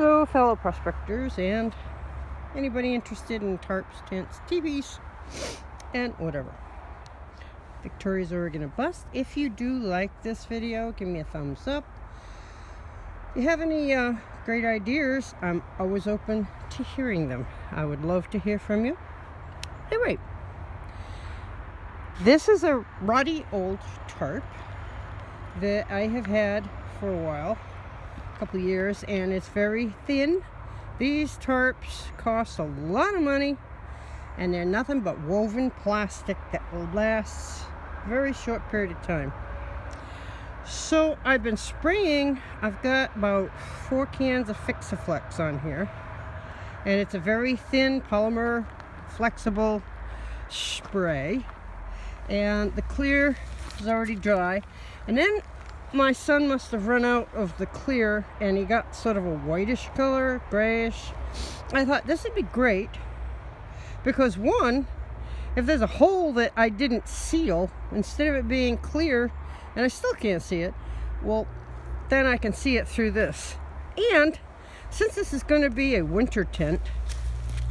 Hello, fellow prospectors and anybody interested in tarps, tents, TVs, and whatever. Victoria's Oregon a bust. If you do like this video, give me a thumbs up. If you have any great ideas, I'm always open to hearing them. I would love to hear from you. Anyway, this is a ruddy old tarp that I have had for a while. Couple years, and it's very thin. These tarps cost a lot of money, and they're nothing but woven plastic that will last a very short period of time. So I've been spraying. I've got about 4 cans of Fix-A-Flex on here, and it's a very thin polymer flexible spray, and the clear is already dry. And then my son must have run out of the clear and he got sort of a whitish color, grayish. I thought this would be great because, one, if there's a hole that I didn't seal, instead of it being clear and I still can't see it, well, then I can see it through this. And since this is going to be a winter tent,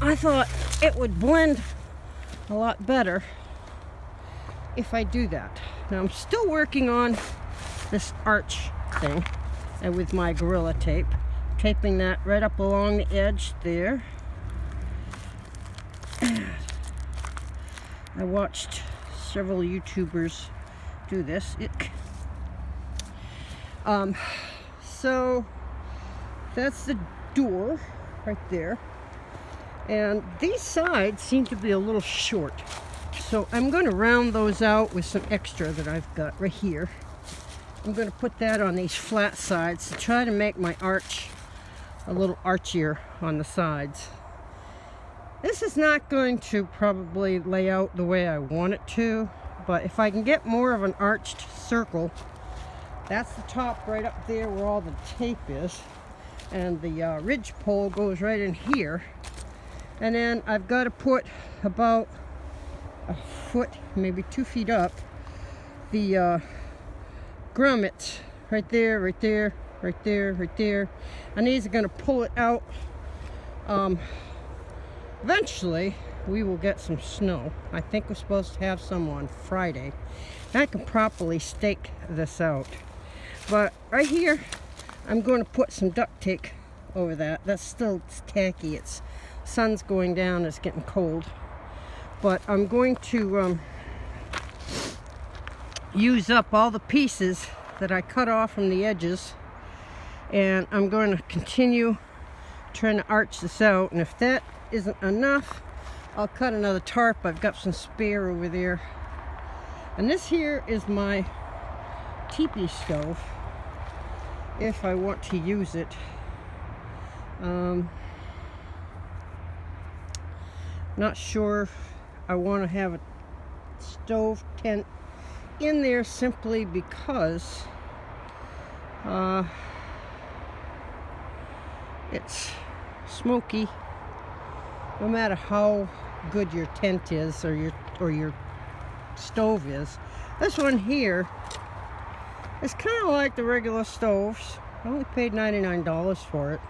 I thought it would blend a lot better if I do that. Now I'm still working on this arch thing, and with my Gorilla tape, taping that right up along the edge there. I watched several YouTubers do this. So that's the door right there, and these sides seem to be a little short, so I'm going to round those out with some extra that I've got right here. I'm going to put that on these flat sides to try to make my arch a little archier on the sides. This is not going to probably lay out the way I want it to, but if I can get more of an arched circle, that's the top right up there where all the tape is, and the ridge pole goes right in here. And then I've got to put about a foot, maybe 2 feet up, the grommets right there, right there, right there, right there, and these are going to pull it out. Eventually we will get some snow. I think we're supposed to have some on Friday, and I can properly stake this out. But right here I'm going to put some duct tape over that. That's still tacky. It's sun's going down, it's getting cold, but I'm going to use up all the pieces that I cut off from the edges, and I'm going to continue trying to arch this out. And if that isn't enough, I'll cut another tarp. I've got some spare over there. And this here is my teepee stove if I want to use it. Not sure I want to have a stove tent in there simply because it's smoky no matter how good your tent is or your stove is. This one here is kind of like the regular stoves. I only paid $99 for it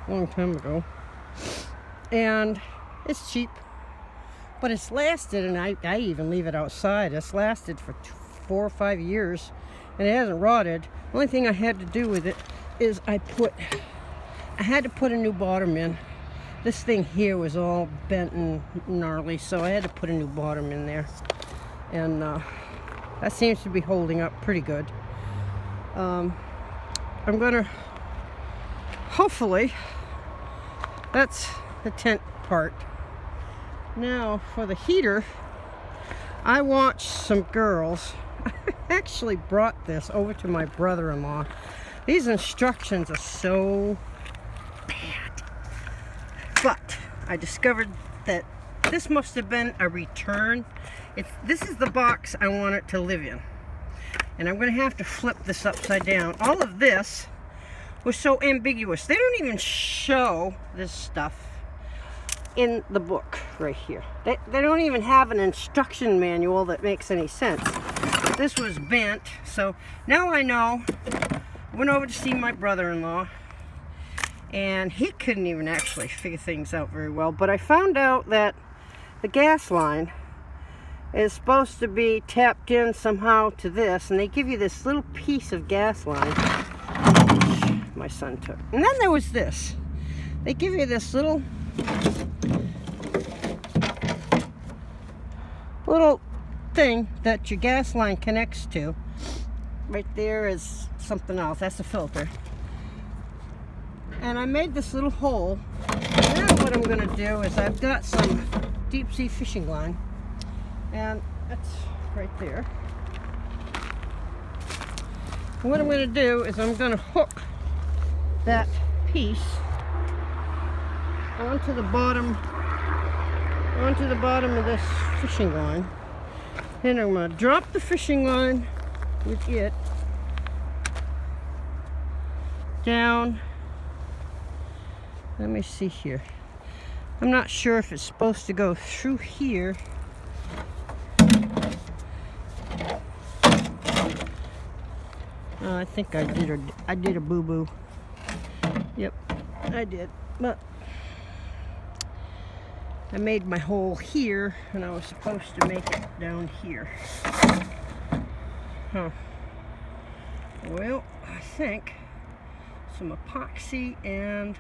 a long time ago, and it's cheap. But it's lasted, and I even leave it outside. It's lasted for 4 or 5 years, and it hasn't rotted. The only thing I had to do with it is I had to put a new bottom in. This thing here was all bent and gnarly, so I had to put a new bottom in there. And that seems to be holding up pretty good. I'm gonna, hopefully, that's the tent part. Now for the heater, I watched some girls. I actually brought this over to my brother-in-law. These instructions are so bad. But I discovered that this must have been a return. This is the box I want it to live in. And I'm going to have to flip this upside down. All of this was so ambiguous. They don't even show this stuff in the book right here. They don't even have an instruction manual that makes any sense. This was bent, so now I know. I went over to see my brother-in-law, and he couldn't even actually figure things out very well. But I found out that the gas line is supposed to be tapped in somehow to this, and they give you this little piece of gas line, which my son took. And then there was this. They give you this little thing that your gas line connects to. Right there is something else. That's a filter. And I made this little hole. And now what I'm going to do is I've got some deep sea fishing line, and that's right there. And what I'm going to do is I'm going to hook that piece onto the bottom of this fishing line. Then I'm going to drop the fishing line with it down. Let me see here. I'm not sure if it's supposed to go through here. I think I did a boo-boo. Yep, I did. But I made my hole here, and I was supposed to make it down here. Huh. Well, I think some epoxy and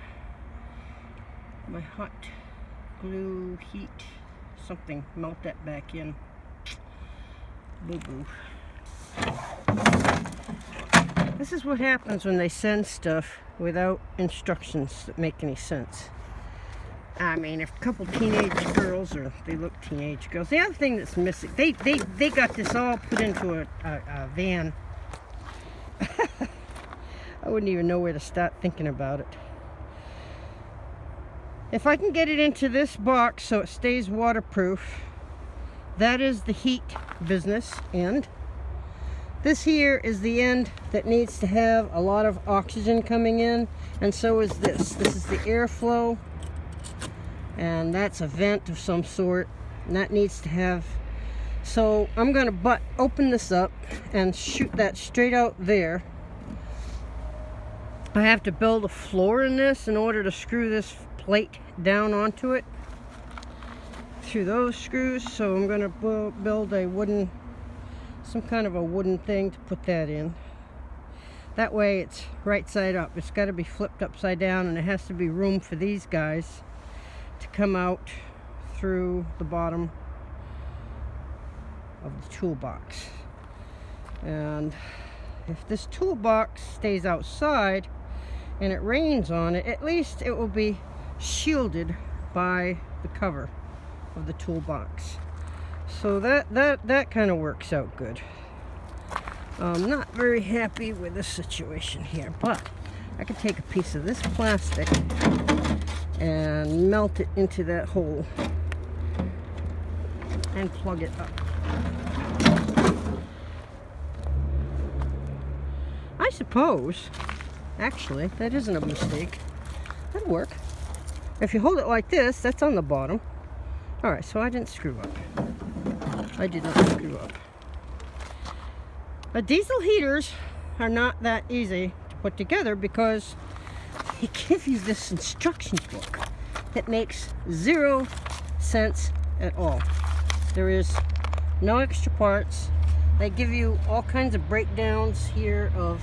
my hot glue heat something, melt that back in. Boo-boo. This is what happens when they send stuff without instructions that make any sense. I mean, if a couple teenage girls, or they look teenage girls. The other thing that's missing, they got this all put into a van. I wouldn't even know where to start thinking about it. If I can get it into this box so it stays waterproof, that is the heat business end. This here is the end that needs to have a lot of oxygen coming in, and so is this. This is the airflow, and that's a vent of some sort, and that needs to have. So I'm going to open this up and shoot that straight out there. I have to build a floor in this in order to screw this plate down onto it through those screws. So I'm going to build a wooden, some kind of a wooden thing to put that in. That way it's right side up. It's got to be flipped upside down, and there has to be room for these guys to come out through the bottom of the toolbox. And if this toolbox stays outside and it rains on it, at least it will be shielded by the cover of the toolbox. So that kind of works out good. I'm not very happy with this situation here, but I could take a piece of this plastic and melt it into that hole and plug it up. I suppose, actually, that isn't a mistake. That'll work. If you hold it like this, that's on the bottom. Alright, so I didn't screw up. I did not screw up. But diesel heaters are not that easy to put together because they give you this instruction book that makes 0 sense at all. There is no extra parts. They give you all kinds of breakdowns here of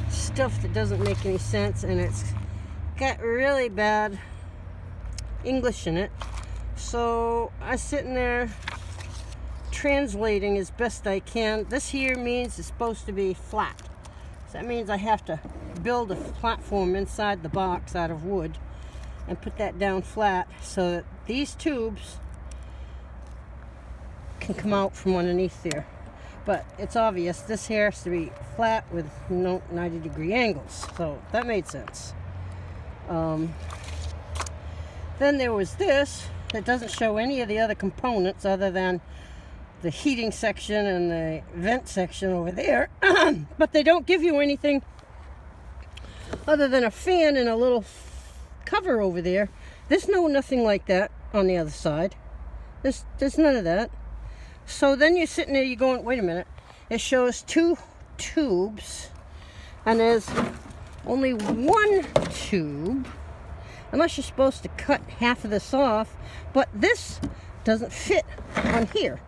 stuff that doesn't make any sense, and it's got really bad English in it. So I'm sitting there translating as best I can. This here means it's supposed to be flat. So that means I have to build a platform inside the box out of wood and put that down flat so that these tubes can come out from underneath there. But it's obvious this here has to be flat with no 90-degree angles. So that made sense. Then there was this that doesn't show any of the other components other than the heating section and the vent section over there. But they don't give you anything other than a fan and a little cover over there. There's nothing like that on the other side. There's none of that. So then you're sitting there, you're going, wait a minute. It shows 2 tubes, and there's only one tube, unless you're supposed to cut half of this off, but this doesn't fit on here.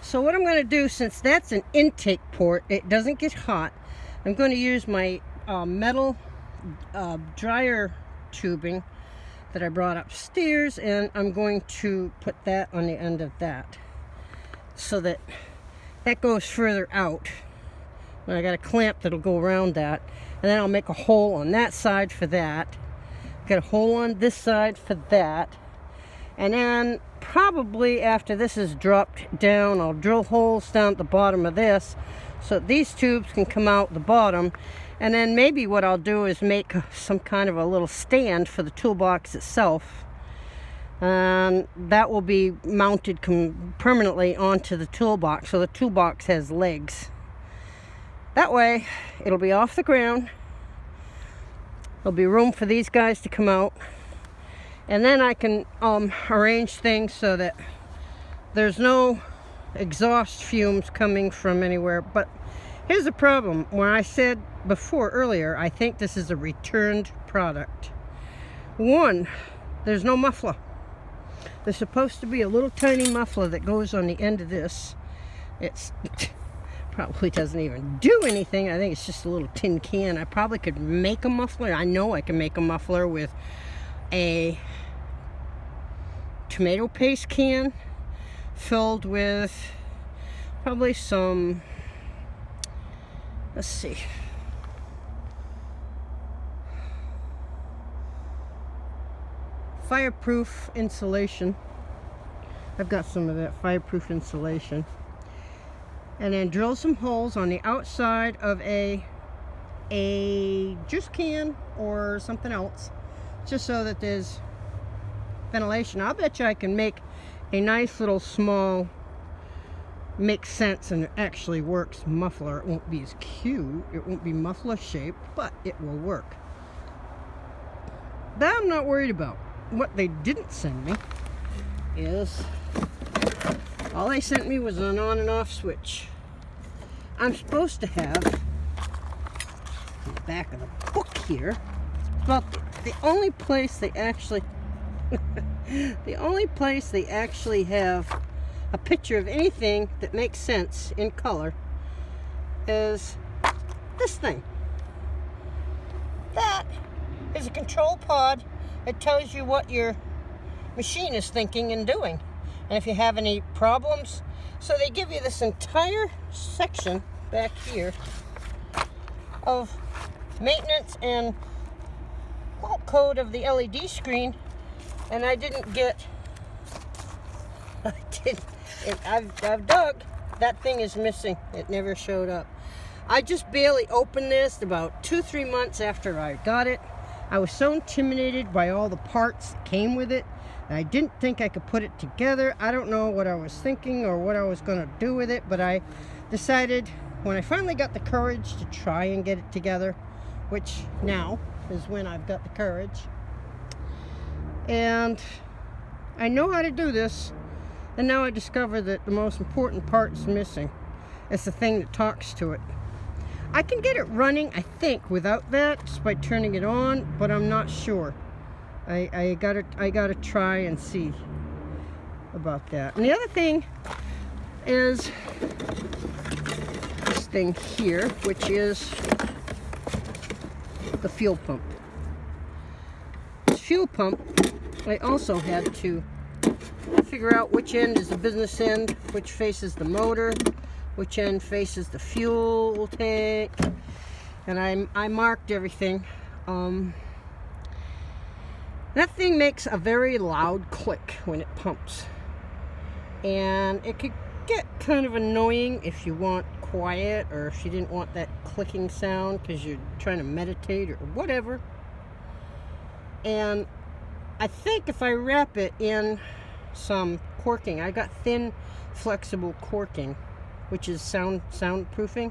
So what I'm going to do, since that's an intake port, it doesn't get hot, I'm going to use my metal dryer tubing that I brought upstairs, and I'm going to put that on the end of that so that that goes further out. And I got a clamp that'll go around that, and then I'll make a hole on that side for that, got a hole on this side for that, and then probably after this is dropped down, I'll drill holes down at the bottom of this so these tubes can come out the bottom. And then maybe what I'll do is make some kind of a little stand for the toolbox itself. And that will be mounted permanently onto the toolbox, so the toolbox has legs. That way, it'll be off the ground. There'll be room for these guys to come out. And then I can arrange things so that there's no exhaust fumes coming from anywhere. But here's the problem. When I said before earlier, I think this is a returned product. One, there's no muffler. There's supposed to be a little tiny muffler that goes on the end of this. It's probably doesn't even do anything. I think it's just a little tin can. I probably could make a muffler. I know I can make a muffler with a tomato paste can filled with probably some, let's see, fireproof insulation. I've got some of that fireproof insulation. And then drill some holes on the outside of a juice can or something else, just so that there's ventilation. I'll bet you I can make a nice little small, makes sense and it actually works muffler. It won't be as cute, it won't be muffler shaped, but it will work. That I'm not worried about. What they didn't send me is, all they sent me was an on and off switch. I'm supposed to have, in the back of the book here, it's about the only place they actually the only place they actually have a picture of anything that makes sense in color is this thing. That is a control pod. It tells you what your machine is thinking and doing, and if you have any problems. So they give you this entire section back here of maintenance and fault code of the LED screen, and I didn't get, I've dug, that thing is missing. It never showed up. I just barely opened this about 2-3 months after I got it. I was so intimidated by all the parts that came with it, and I didn't think I could put it together. I don't know what I was thinking or what I was going to do with it, but I decided when I finally got the courage to try and get it together, which now is when I've got the courage, and I know how to do this, and now I discover that the most important part is missing. It's the thing that talks to it. I can get it running, I think, without that, just by turning it on, but I'm not sure. I gotta try and see about that. And the other thing is this thing here, which is the fuel pump. This fuel pump, I also had to figure out which end is the business end, which faces the motor, which end faces the fuel tank, and I marked everything. That thing makes a very loud click when it pumps, and it could get kind of annoying if you want quiet, or if you didn't want that clicking sound because you're trying to meditate or whatever. And I think if I wrap it in some corking, I got thin flexible corking, which is soundproofing,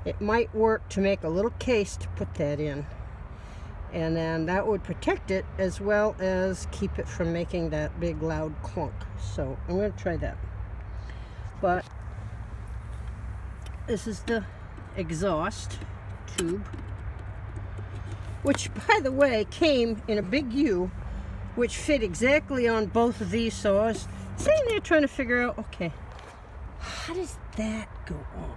it might work to make a little case to put that in, and then that would protect it as well as keep it from making that big loud clunk. So I'm going to try that. But this is the exhaust tube, which, by the way, came in a big U, which fit exactly on both of these. So I was sitting there trying to figure out, okay, how does that go on?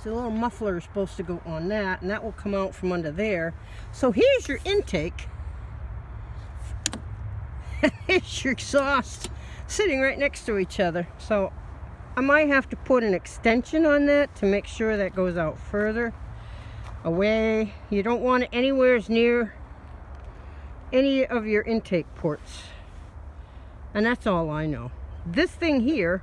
So the little muffler is supposed to go on that, and that will come out from under there. So here's your intake. And here's your exhaust sitting right next to each other. So I might have to put an extension on that to make sure that goes out further away. You don't want it anywhere near any of your intake ports. And that's all I know. This thing here,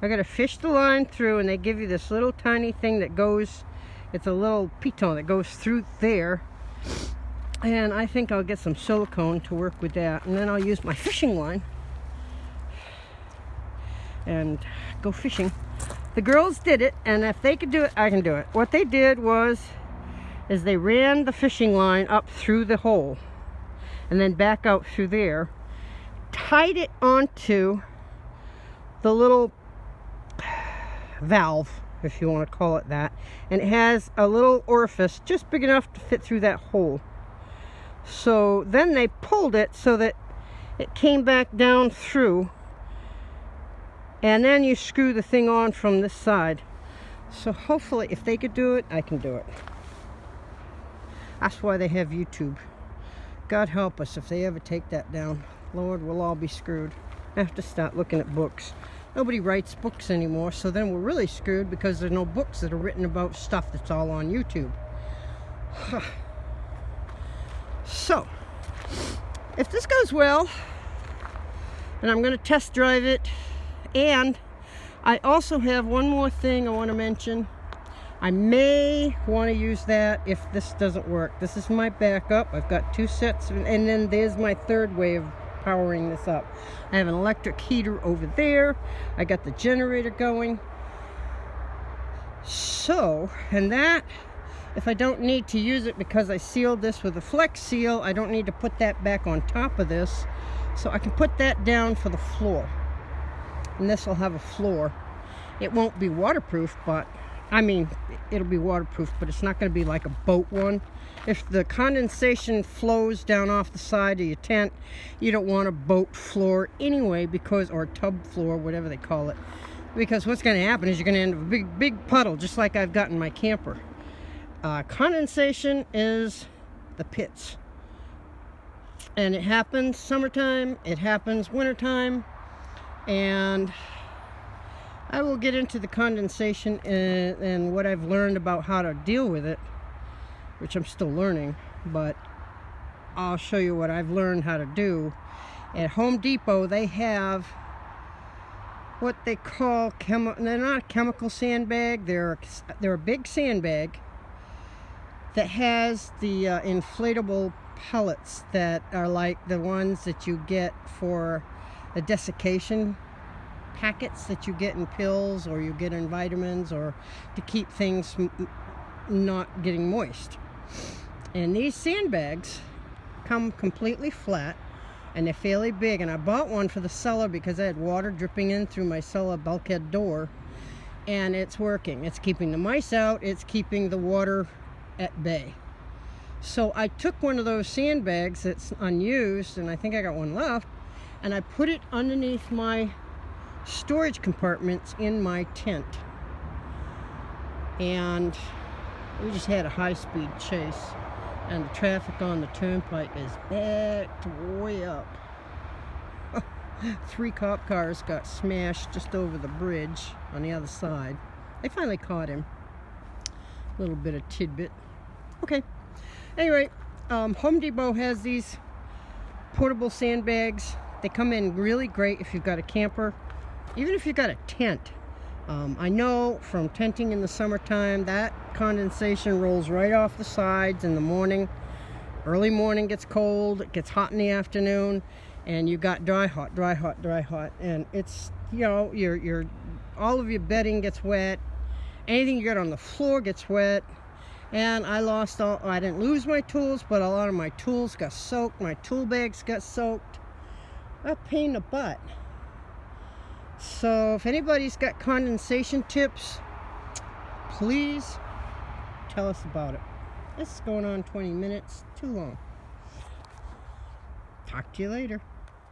I gotta fish the line through, and they give you this little tiny thing that goes, it's a little piton that goes through there. And I think I'll get some silicone to work with that, and then I'll use my fishing line and go fishing. The girls did it, and if they could do it, I can do it. What they did is they ran the fishing line up through the hole and then back out through there, tied it onto the little valve, if you want to call it that, and it has a little orifice just big enough to fit through that hole. So then they pulled it so that it came back down through, and then you screw the thing on from this side. So hopefully, if they could do it, I can do it. That's why they have YouTube. God help us if they ever take that down. Lord, we'll all be screwed. I have to start looking at books. Nobody writes books anymore, so then we're really screwed because there's no books that are written about stuff that's all on YouTube. So, if this goes well, and I'm going to test drive it, and I also have one more thing I want to mention. I may want to use that if this doesn't work. This is my backup. I've got 2 sets, and then there's my third way of powering this up. I have an electric heater over there. I got the generator going. So, and that, if I don't need to use it because I sealed this with a flex seal, I don't need to put that back on top of this. So I can put that down for the floor. And this will have a floor. It won't be waterproof, but I mean, it'll be waterproof, but it's not going to be like a boat one. If the condensation flows down off the side of your tent, you don't want a boat floor anyway, because, or tub floor, whatever they call it. Because what's going to happen is you're going to end up with a big puddle, just like I've got in my camper. Condensation is the pits. And it happens summertime, it happens wintertime, and I will get into the condensation and what I've learned about how to deal with it, which I'm still learning, but I'll show you what I've learned how to do. At Home Depot, they have what they call, they're not a chemical sandbag, they're a big sandbag that has the inflatable pellets that are like the ones that you get for the desiccation packets that you get in pills, or you get in vitamins, or to keep things not getting moist. And these sandbags come completely flat, and they're fairly big, and I bought one for the cellar because I had water dripping in through my cellar bulkhead door, and it's working. It's keeping the mice out, it's keeping the water at bay. So I took one of those sandbags that's unused, and I think I got one left, and I put it underneath my storage compartments in my tent. And we just had a high-speed chase, and the traffic on the turnpike is backed way up. 3 cop cars got smashed just over the bridge on the other side. They finally caught him. A little bit of tidbit. Okay. Anyway, Home Depot has these portable sandbags. They come in really great if you've got a camper, even if you've got a tent. I know from tenting in the summertime, that condensation rolls right off the sides in the morning. Early morning gets cold, it gets hot in the afternoon, and you got dry hot, and it's, you know, your all of your bedding gets wet. Anything you got on the floor gets wet. And I didn't lose my tools, but a lot of my tools got soaked. My tool bags got soaked. A pain in the butt. So if anybody's got condensation tips, please tell us about it. This is going on 20 minutes. Too long. Talk to you later.